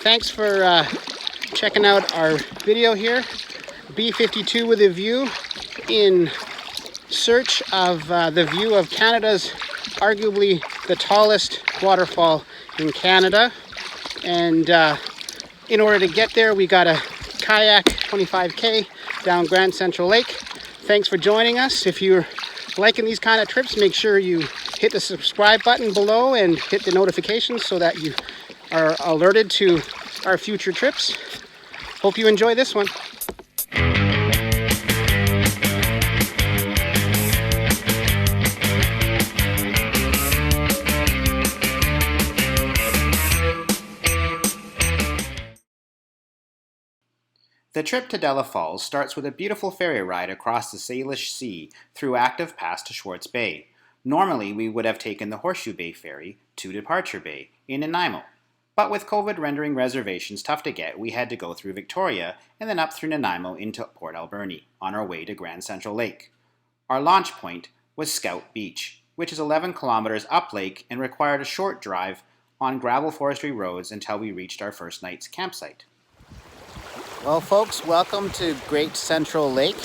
thanks for checking out our video here. B52 With A View, in search of the view of Canada's arguably the tallest waterfall in Canada. And in order to get there, we got a kayak 25K down Grand Central Lake. Thanks for joining us. If you're liking these kind of trips, make sure you hit the subscribe button below and hit the notifications so that you are alerted to our future trips. Hope you enjoy this one. The trip to Della Falls starts with a beautiful ferry ride across the Salish Sea through Active Pass to Schwartz Bay. Normally, we would have taken the Horseshoe Bay Ferry to Departure Bay in Nanaimo. But with COVID rendering reservations tough to get, we had to go through Victoria and then up through Nanaimo into Port Alberni on our way to Grand Central Lake. Our launch point was Scout Beach, which is 11 kilometers up lake and required a short drive on gravel forestry roads until we reached our first night's campsite. Well, folks, welcome to Great Central Lake,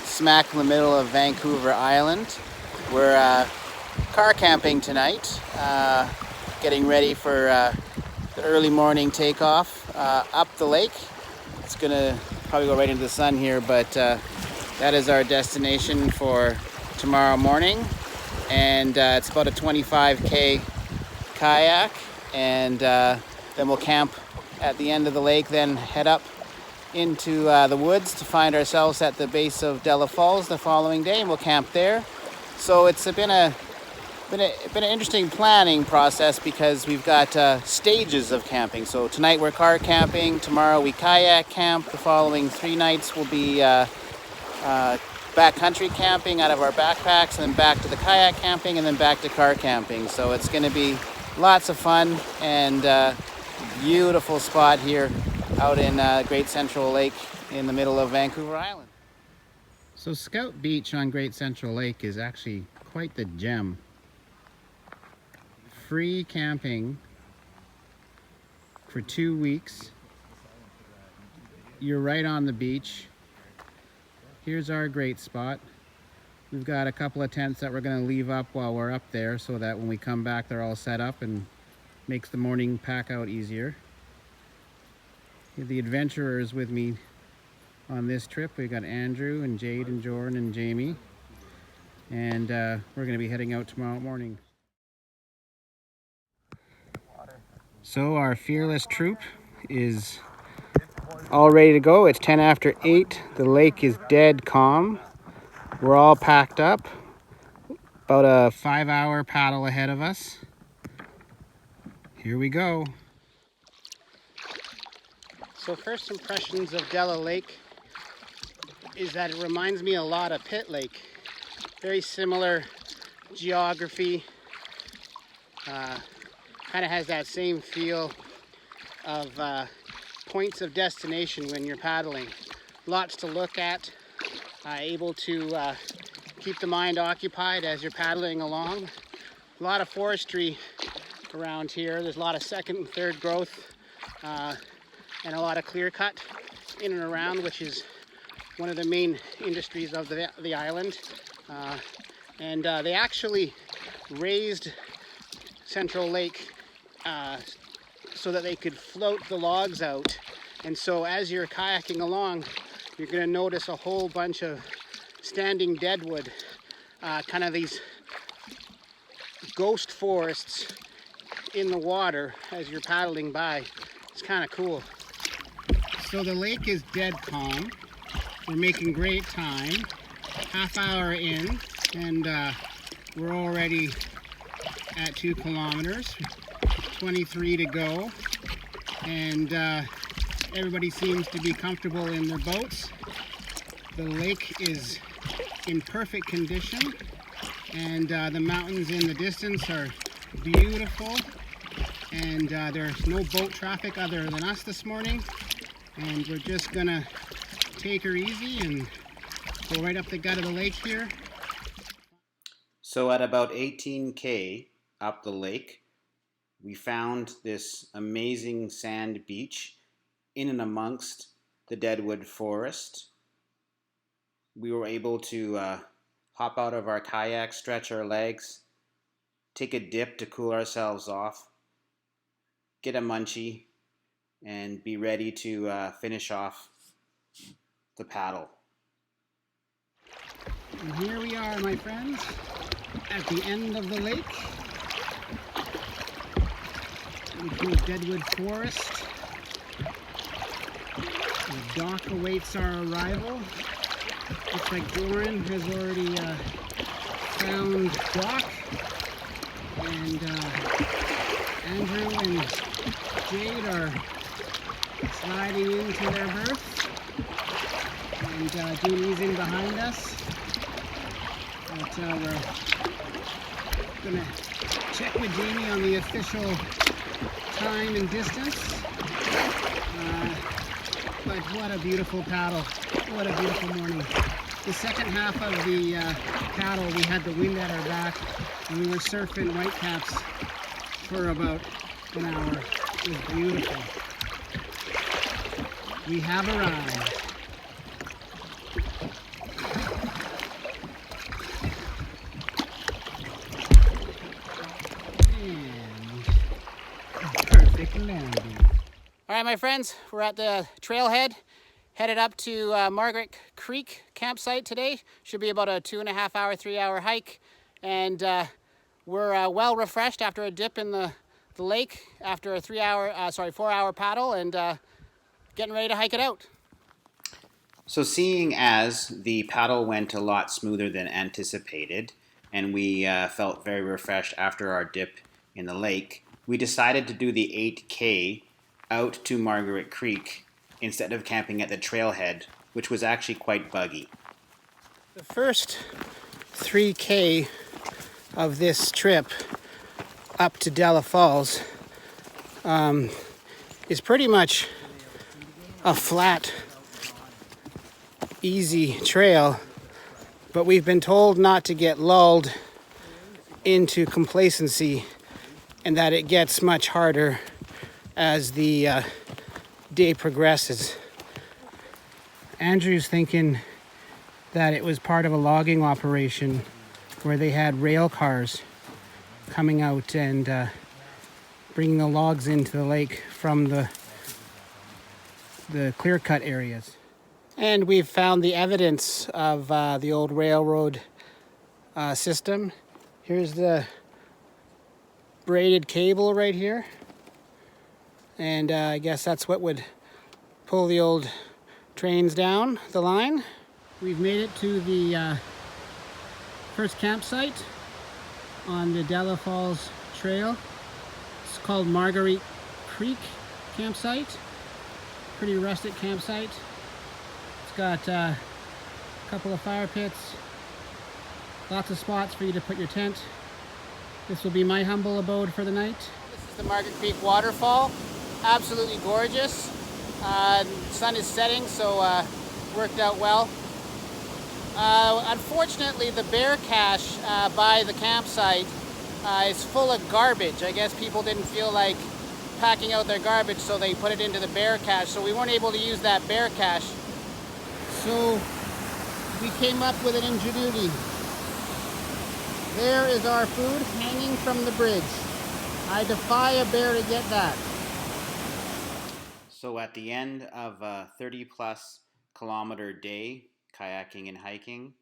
smack in the middle of Vancouver Island. We're car camping tonight, getting ready for the early morning takeoff up the lake. It's gonna probably go right into the sun here, but that is our destination for tomorrow morning. And it's about a 25K kayak, and then we'll camp at the end of the lake, then head up into the woods to find ourselves at the base of Della Falls the following day, and we'll camp there. So it's been an interesting planning process because we've got stages of camping. So tonight we're car camping, tomorrow we kayak camp, the following 3 nights will be backcountry camping out of our backpacks, and then back to the kayak camping, and then back to car camping. So it's going to be lots of fun, and beautiful spot here out in Great Central Lake in the middle of Vancouver Island. So Scout Beach on Great Central Lake is actually quite the gem. Free camping for 2 weeks. You're right on the beach. Here's our great spot. We've got a couple of tents that we're going to leave up while we're up there so that when we come back they're all set up and makes the morning pack out easier. The adventurers with me on this trip. We got Andrew and Jade and Jordan and Jamie, and we're going to be heading out tomorrow morning. So our fearless troop is all ready to go. It's 10 after 8. The lake is dead calm. We're all packed up. About a 5-hour paddle ahead of us. Here we go. So first impressions of Della Lake is that it reminds me a lot of Pitt Lake. Very similar geography. Kind of has that same feel of points of destination when you're paddling. Lots to look at. Able to keep the mind occupied as you're paddling along. A lot of forestry around here. There's a lot of second and third growth. And a lot of clear cut in and around, which is one of the main industries of the island. And they actually raised Central Lake so that they could float the logs out. And so as you're kayaking along, you're going to notice a whole bunch of standing deadwood, kind of these ghost forests in the water as you're paddling by. It's kind of cool. So the lake is dead calm. We're making great time. Half hour in, and we're already at 2 kilometers. 23 to go. And everybody seems to be comfortable in their boats. The lake is in perfect condition, and the mountains in the distance are beautiful. And there's no boat traffic other than us this morning. And we're just gonna take her easy and go right up the gut of the lake here. So at about 18K up the lake, we found this amazing sand beach in and amongst the Deadwood forest. We were able to hop out of our kayak, stretch our legs, take a dip to cool ourselves off, get a munchie, and be ready to finish off the paddle. And here we are, my friends, at the end of the lake. Into Deadwood Forest. The dock awaits our arrival. Looks like Lauren has already found dock. And Andrew and Jade are sliding into their berth. And Jamie's in behind us. But we're gonna check with Jamie on the official time and distance. But what a beautiful paddle. What a beautiful morning. The second half of the paddle, we had the wind at our back and we were surfing whitecaps for about an hour. It was beautiful. We have arrived. All right, my friends, we're at the trailhead, headed up to Margaret Creek campsite today. Should be about a 2.5 hour, 3 hour hike. And we're well refreshed after a dip in the lake, after a 4 hour paddle, and getting ready to hike it out. So seeing as the paddle went a lot smoother than anticipated, and we felt very refreshed after our dip in the lake, we decided to do the 8K out to Margaret Creek instead of camping at the trailhead, which was actually quite buggy. The first 3K of this trip up to Della Falls is pretty much a flat, easy trail, but we've been told not to get lulled into complacency and that it gets much harder as the day progresses. Andrew's thinking that it was part of a logging operation where they had rail cars coming out and bringing the logs into the lake from the clear-cut areas. And we've found the evidence of the old railroad system. Here's the braided cable right here. And I guess that's what would pull the old trains down the line. We've made it to the first campsite on the Della Falls Trail. It's called Margaret Creek campsite. Pretty rustic campsite. It's got a couple of fire pits, lots of spots for you to put your tent. This will be my humble abode for the night. This is the Margaret Creek Waterfall. Absolutely gorgeous. The sun is setting, so worked out well. Unfortunately, the bear cache by the campsite is full of garbage. I guess people didn't feel like packing out their garbage, so they put it into the bear cache. So we weren't able to use that bear cache. So we came up with an ingenuity. There is our food hanging from the bridge. I defy a bear to get that. So at the end of a 30+ kilometer day, kayaking and hiking,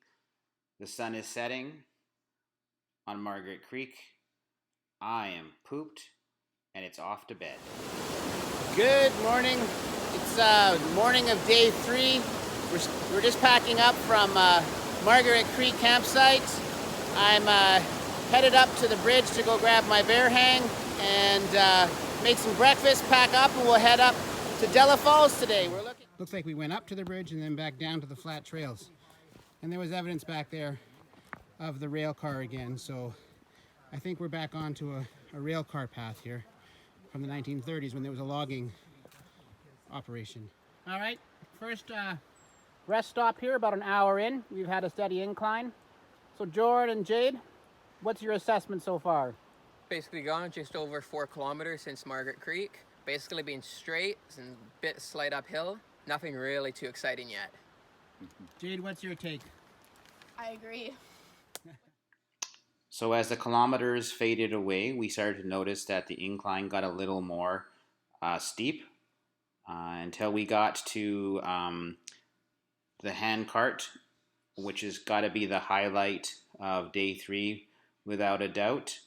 the sun is setting on Margaret Creek. I am pooped and it's off to bed. Good morning. It's morning of day 3. We're just packing up from Margaret Creek campsite. I'm headed up to the bridge to go grab my bear hang and make some breakfast, pack up, and we'll head up to Della Falls today. Looks like we went up to the bridge and then back down to the flat trails. And there was evidence back there of the rail car again, so I think we're back onto a rail car path here from the 1930s when there was a logging operation. All right, first rest stop here, about an hour in. We've had a steady incline. So Jordan and Jade, what's your assessment so far? Basically gone just over 4 kilometers since Margaret Creek. Basically been straight and a bit slight uphill. Nothing really too exciting yet. Jade, what's your take? I agree. So as the kilometers faded away, we started to notice that the incline got a little more steep until we got to the hand cart, which has got to be the highlight of day 3 without a doubt.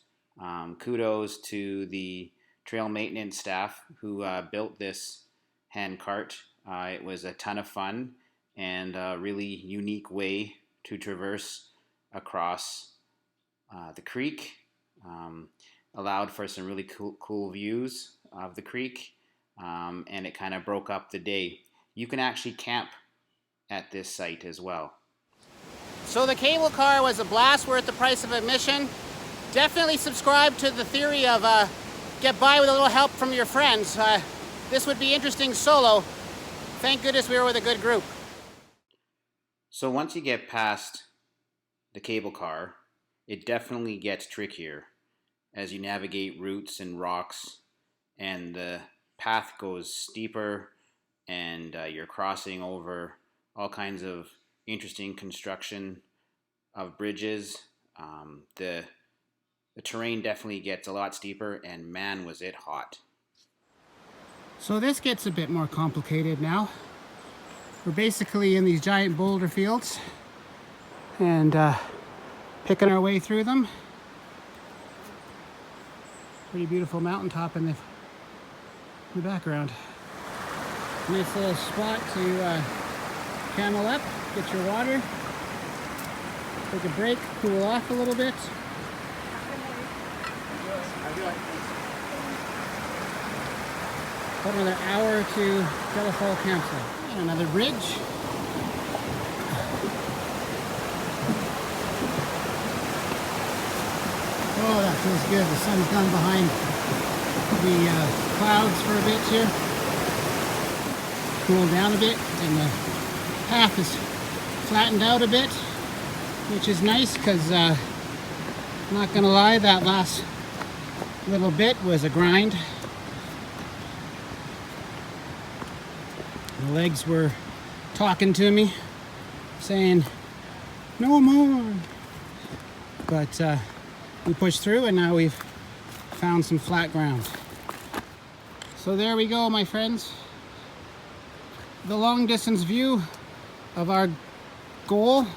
Kudos to the trail maintenance staff who built this hand cart. It was a ton of fun and a really unique way to traverse across the creek. Allowed for some really cool views of the creek, and it kind of broke up the day. You can actually camp at this site as well. So the cable car was a blast worth the price of admission. Definitely subscribe to the theory of get by with a little help from your friends. This would be interesting solo. Thank goodness we were with a good group. So once you get past the cable car, it definitely gets trickier as you navigate roots and rocks, and the path goes steeper, and you're crossing over all kinds of interesting construction of bridges. The terrain definitely gets a lot steeper, and man, was it hot. So this gets a bit more complicated now. We're basically in these giant boulder fields and picking our way through them. Pretty beautiful mountaintop in the background. Nice little spot to camel up, get your water, take a break, cool off a little bit. About another hour to Della campsite. And another bridge. Oh, that feels good. The sun's gone behind the clouds for a bit here. Cooled down a bit, and the path is flattened out a bit, which is nice because, I'm not gonna lie, that last little bit was a grind. The legs were talking to me, saying, no more. But we pushed through, and now we've found some flat ground. So there we go, my friends. The long distance view of our goal.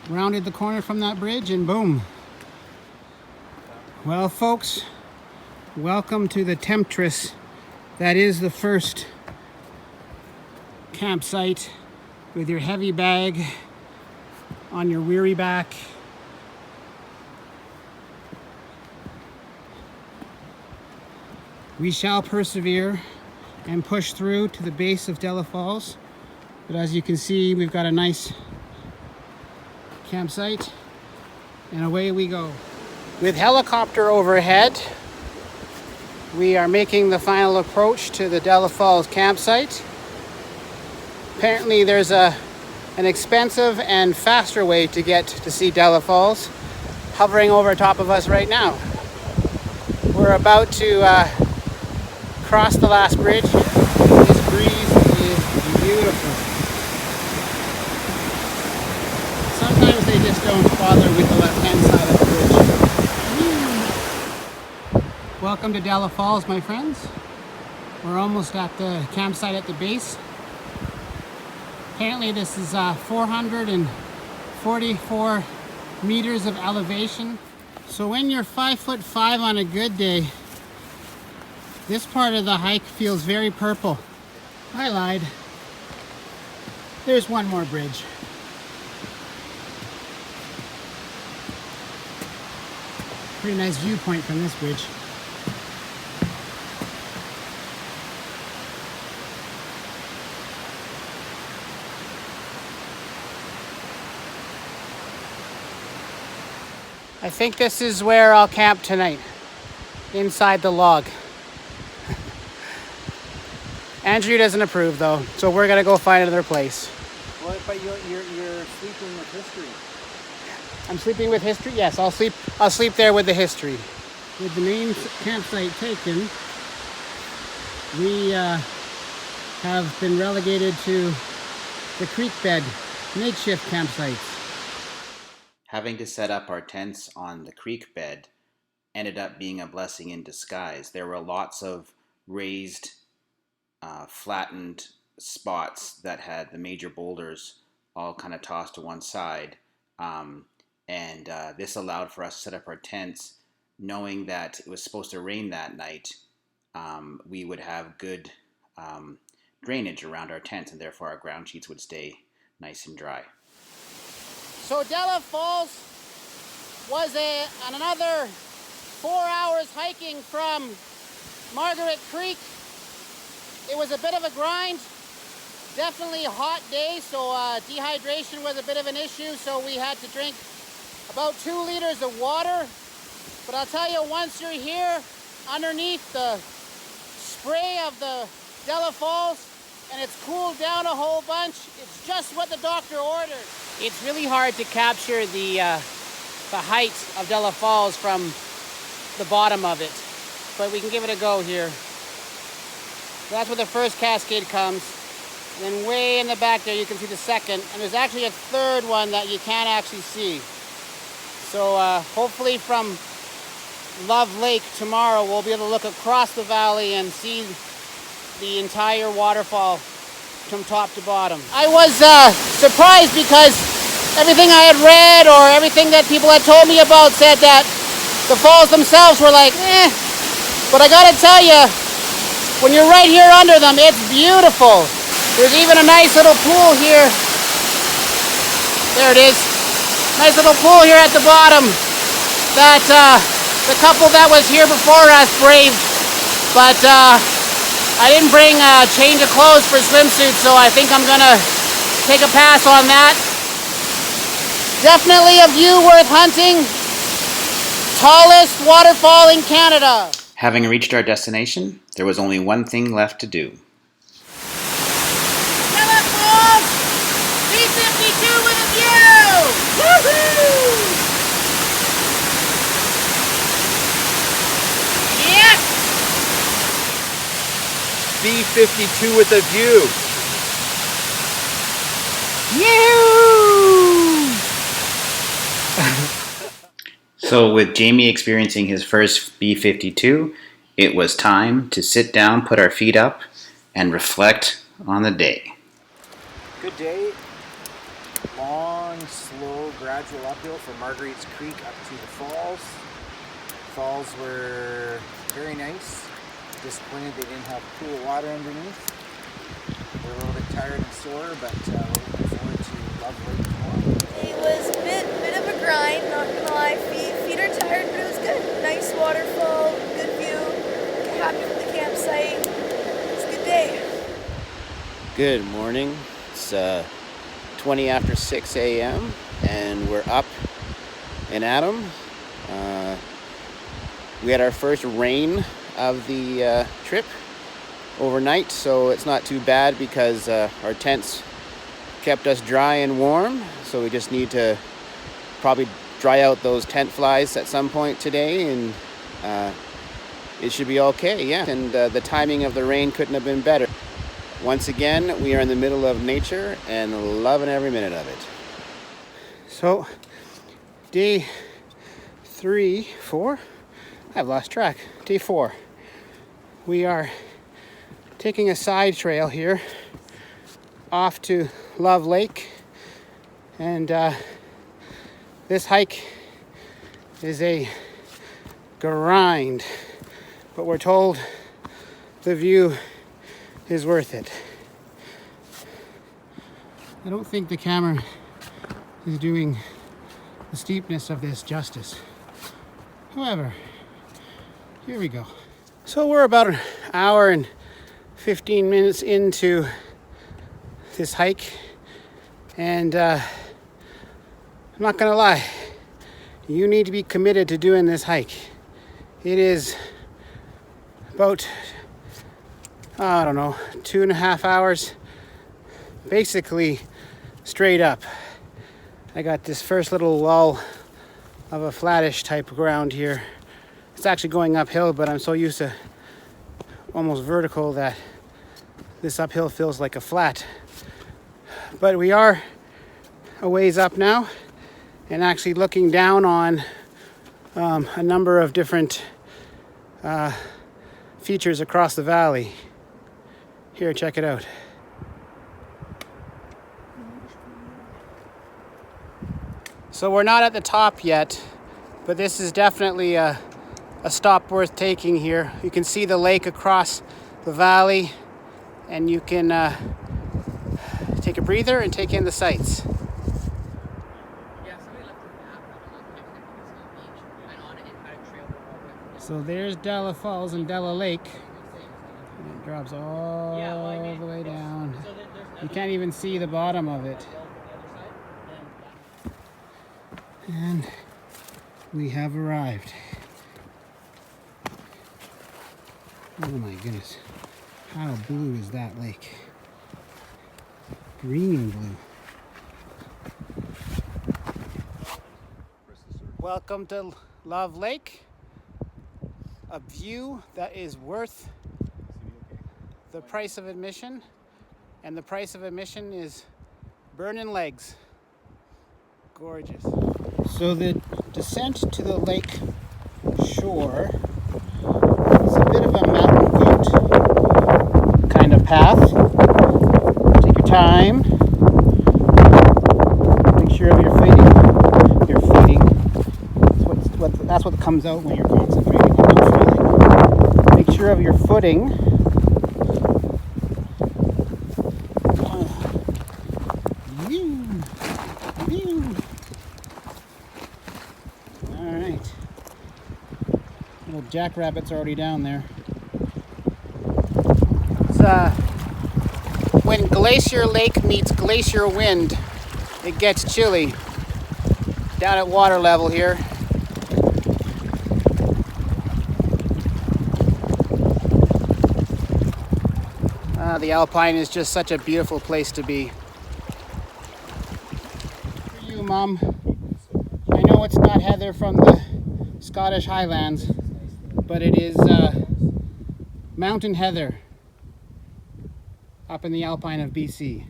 Rounded the corner from that bridge, and boom. Well, folks, welcome to the temptress that is the first campsite with your heavy bag on your weary back. We shall persevere and push through to the base of Della Falls. But as you can see, we've got a nice campsite, and away we go. With helicopter overhead, we are making the final approach to the Della Falls campsite. Apparently there's an expensive and faster way to get to see Della Falls hovering over top of us right now. We're about to cross the last bridge. This breeze is beautiful. Sometimes they just don't bother with the left-hand side of the bridge. Welcome to Della Falls, my friends. We're almost at the campsite at the base. Apparently this is 444 meters of elevation. So when you're 5'5" on a good day, this part of the hike feels very purple. I lied. There's one more bridge. Pretty nice viewpoint from this bridge. I think this is where I'll camp tonight, inside the log. Andrew doesn't approve though, so we're gonna go find another place. Well, but you're sleeping with history. I'm sleeping with history? Yes, I'll sleep there with the history. With the main campsite taken, we have been relegated to the creek bed makeshift campsites. Having to set up our tents on the creek bed ended up being a blessing in disguise. There were lots of raised, flattened spots that had the major boulders all kind of tossed to one side. And this allowed for us to set up our tents knowing that it was supposed to rain that night. We would have good drainage around our tents, and therefore our ground sheets would stay nice and dry. So Della Falls was another 4 hours hiking from Margaret Creek. It was a bit of a grind, definitely a hot day, so dehydration was a bit of an issue, so we had to drink about 2 liters of water. But I'll tell you, once you're here underneath the spray of the Della Falls and it's cooled down a whole bunch, it's just what the doctor ordered. It's really hard to capture the height of Della Falls from the bottom of it, but we can give it a go here. So that's where the first cascade comes. And then way in the back there you can see the second, and there's actually a third one that you can't actually see. So hopefully from Love Lake tomorrow we'll be able to look across the valley and see the entire waterfall from top to bottom. I was surprised because everything I had read or everything that people had told me about said that the falls themselves were like, eh. But I gotta tell you, when you're right here under them, it's beautiful. There's even a nice little pool here. There it is. Nice little pool here at the bottom that the couple that was here before us braved. But I didn't bring a change of clothes for swimsuits, so I think I'm gonna take a pass on that. Definitely a view worth hunting. Tallest waterfall in Canada. Having reached our destination, there was only one thing left to do. Della Falls! B52 with a view! Woohoo! Yes! B52 with a view. Yoo! So with Jamie experiencing his first B52, it was time to sit down, put our feet up, and reflect on the day. Good day. Long, slow, gradual uphill from Margaret's Creek up to the falls. Falls were very nice. Disappointed they didn't have cool water underneath. We're a little bit tired and sore, but we're looking forward to Love Lake tomorrow. It was a bit of a grind, not gonna lie. Feet are tired, but it was good. Nice waterfall, good view. Happy with the campsite. It's a good day. Good morning. It's 20 after 6 a.m. and we're up in Adam. We had our first rain of the trip overnight, so it's not too bad because our tents kept us dry and warm. So we just need to probably dry out those tent flies at some point today, and it should be okay, yeah. And the timing of the rain couldn't have been better. Once again, we are in the middle of nature and loving every minute of it. So, day 3, 4? I've lost track. Day 4. We are taking a side trail here off to Love Lake, and this hike is a grind, but we're told the view is worth it. I don't think the camera is doing the steepness of this justice. However, here we go. So we're about an hour and 15 minutes into this hike, and I'm not gonna lie, you need to be committed to doing this hike. It is about, I don't know, 2.5 hours, basically straight up. I got this first little lull of a flattish type ground here. It's actually going uphill, but I'm so used to almost vertical that this uphill feels like a flat. But we are a ways up now and actually looking down on a number of different features across the valley. Here, check it out. So we're not at the top yet, but this is definitely a stop worth taking here. You can see the lake across the valley, and you can take a breather and take in the sights. So there's Della Falls and Della Lake. And it drops all the way down. You can't even see the bottom of it. And we have arrived. Oh my goodness. How blue is that lake? Green blue. Welcome to Love Lake. A view that is worth the price of admission. And the price of admission is burning legs. Gorgeous. So the descent to the lake shore is a bit of a mountain goat kind of path. Take your time. Make sure of your footing. Your footing. That's what comes out when you're concentrating on feeling. Make sure of your footing. Alright. Little jackrabbits already down there. It's when Glacier Lake meets Glacier Wind, it gets chilly. Down at water level here. The Alpine is just such a beautiful place to be. For you, Mom. I know it's not heather from the Scottish Highlands, but it is mountain heather up in the Alpine of BC.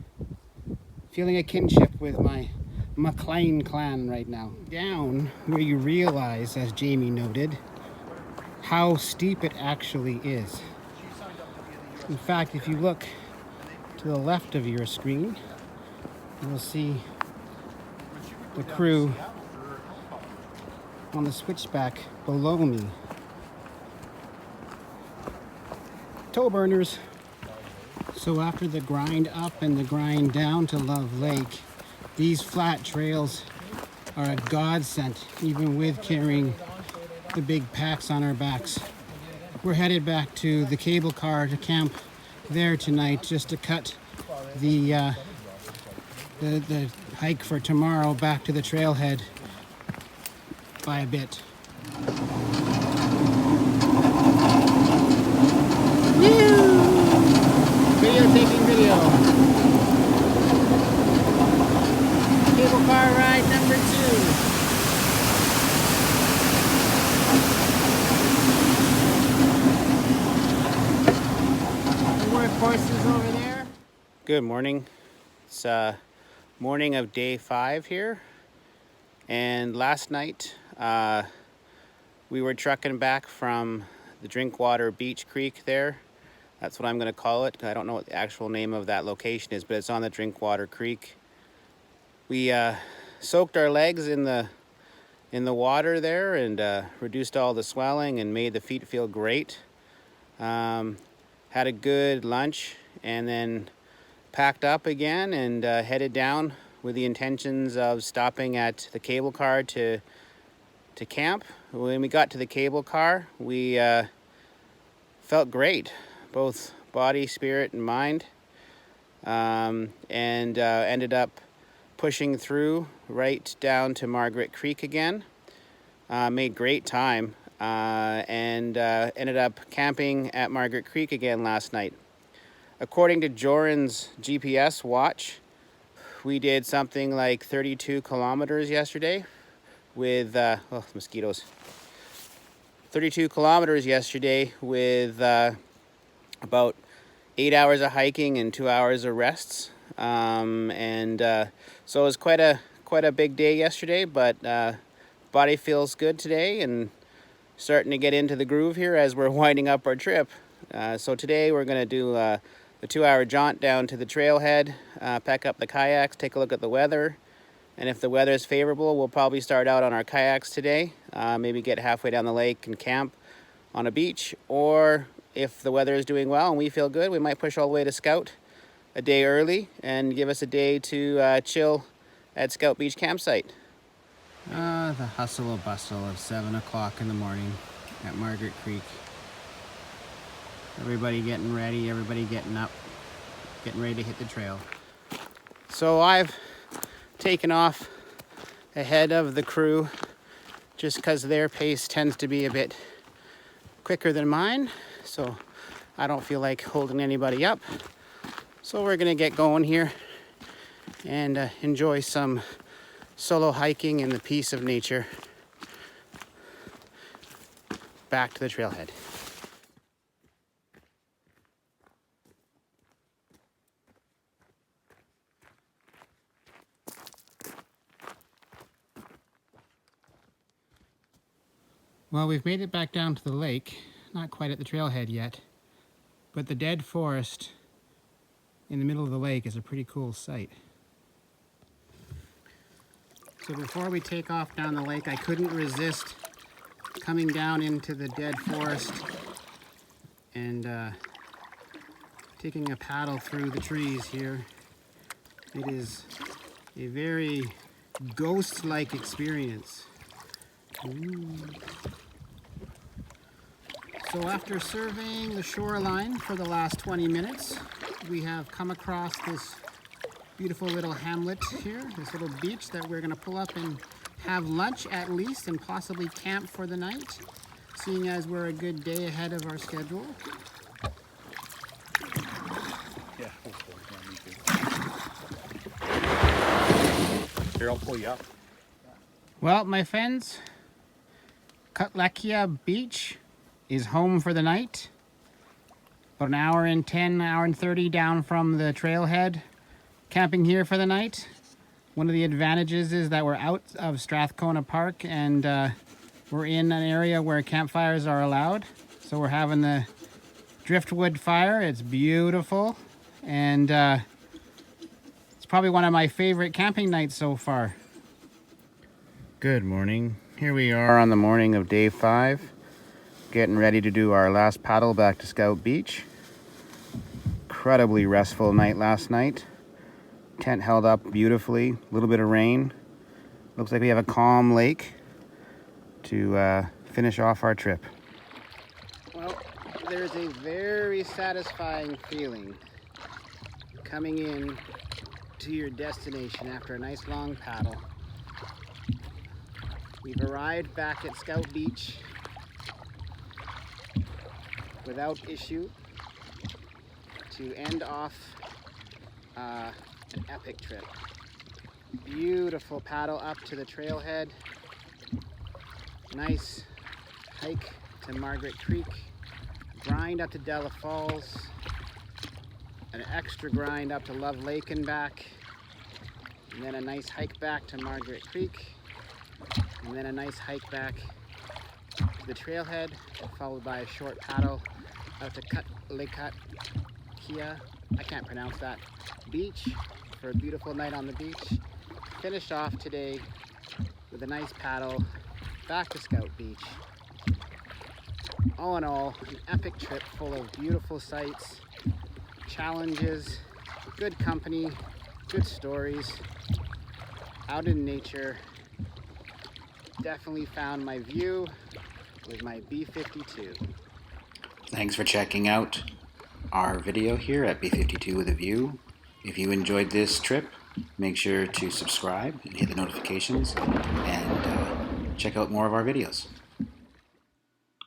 Feeling a kinship with my MacLean clan right now. Down where you realize, as Jamie noted, how steep it actually is. In fact, if you look to the left of your screen, you'll see the crew on the switchback below me. Toe burners. So after the grind up and the grind down to Love Lake, these flat trails are a godsend, even with carrying the big packs on our backs. We're headed back to the cable car to camp there tonight, just to cut the hike for tomorrow back to the trailhead by a bit. Woo! Video taking video. Cable car ride number 2. Horses over there. Good morning. It's morning of day 5 here, and last night we were trucking back from the Drinkwater Beach Creek there. That's what I'm going to call it. I don't know what the actual name of that location is, but it's on the Drinkwater Creek. We soaked our legs in the water there and reduced all the swelling and made the feet feel great. Had a good lunch and then packed up again and headed down with the intentions of stopping at the cable car to camp. When we got to the cable car, we felt great, both body, spirit, and mind, and ended up pushing through right down to Margaret Creek again. Made great time. And ended up camping at Margaret Creek again last night. According to Joran's GPS watch, we did something like 32 kilometers yesterday with, oh, mosquitoes. 32 kilometers yesterday with about 8 hours of hiking and 2 hours of rests. So it was quite a big day yesterday, but body feels good today and starting to get into the groove here as we're winding up our trip. So today we're going to do the 2-hour jaunt down to the trailhead, pack up the kayaks, take a look at the weather, and if the weather is favorable, we'll probably start out on our kayaks today, maybe get halfway down the lake and camp on a beach, or if the weather is doing well and we feel good, we might push all the way to Scout a day early and give us a day to chill at Scout Beach campsite. The hustle and bustle of 7 o'clock in the morning at Margaret Creek. Everybody getting ready, everybody getting up, getting ready to hit the trail. So I've taken off ahead of the crew just because their pace tends to be a bit quicker than mine, so I don't feel like holding anybody up. So we're gonna get going here and enjoy some solo hiking in the peace of nature back to the trailhead. Well, we've made it back down to the lake, not quite at the trailhead yet, but the dead forest in the middle of the lake is a pretty cool sight. So before we take off down the lake, I couldn't resist coming down into the dead forest and taking a paddle through the trees here. It is a very ghost-like experience. Ooh. So after surveying the shoreline for the last 20 minutes, we have come across this beautiful little hamlet here, this little beach that we're going to pull up and have lunch at least and possibly camp for the night, seeing as we're a good day ahead of our schedule. Yeah, here, I'll pull you up. Well, my friends, Cutlekea Beach is home for the night. About an hour and 10, hour and 30 down from the trailhead. Camping here for the night. One of the advantages is that we're out of Strathcona Park and we're in an area where campfires are allowed. So we're having the driftwood fire. It's beautiful and it's probably one of my favorite camping nights so far. Good morning. Here we are on the morning of day 5. Getting ready to do our last paddle back to Scout Beach. Incredibly restful night last night. Tent held up beautifully. A little bit of rain. Looks like we have a calm lake to finish off our trip. Well, there's a very satisfying feeling coming in to your destination after a nice long paddle. We've arrived back at Scout Beach without issue to end off an epic trip. Beautiful paddle up to the trailhead. Nice hike to Margaret Creek. Grind up to Della Falls. An extra grind up to Love Lake and back. And then a nice hike back to Margaret Creek. And then a nice hike back to the trailhead, followed by a short paddle out to Cutlekea, I can't pronounce that, beach for a beautiful night on the beach. Finished off today with a nice paddle back to Scout Beach. All in all, an epic trip full of beautiful sights, challenges, good company, good stories, out in nature. Definitely found my view with my B52. Thanks for checking out our video here at B52 With A View. If you enjoyed this trip, make sure to subscribe and hit the notifications and check out more of our videos.